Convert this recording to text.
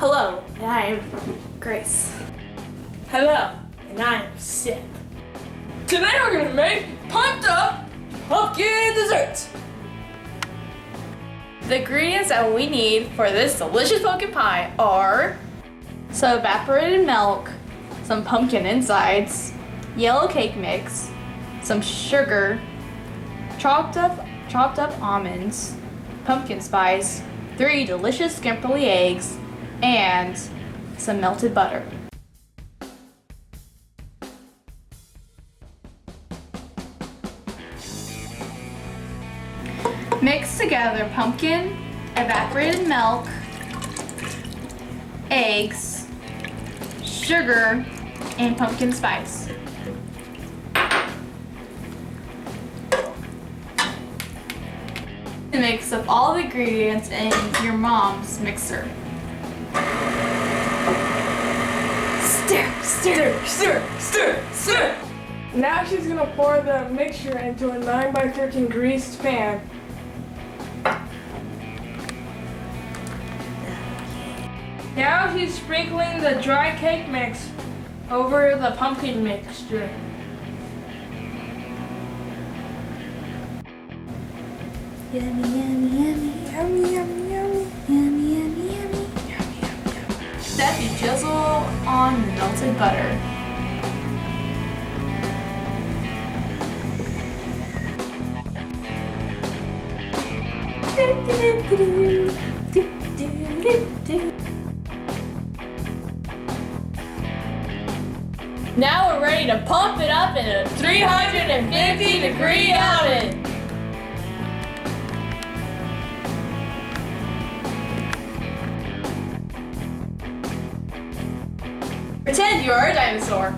Hello, and I am Grace. Hello, and I am Sid. Today we're gonna make pumped up pumpkin desserts. The ingredients that we need for this delicious pumpkin pie are some evaporated milk, some pumpkin insides, yellow cake mix, some sugar, chopped up almonds, pumpkin spice, 3 delicious Gemperle eggs, and some melted butter. Mix together pumpkin, evaporated milk, eggs, sugar, and pumpkin spice. Mix up all the ingredients in your mom's mixer. Stir, stir, stir, stir, stir. Now she's gonna pour the mixture into a 9x13 greased pan. Now she's sprinkling the dry cake mix over the pumpkin mixture. Yummy, yummy, yummy, yummy, yummy, yummy, yummy, yummy, yummy, yummy, yummy. Step you drizzle on melted butter. Now we're ready to pump it up in a 350-degree oven. Pretend you are a dinosaur.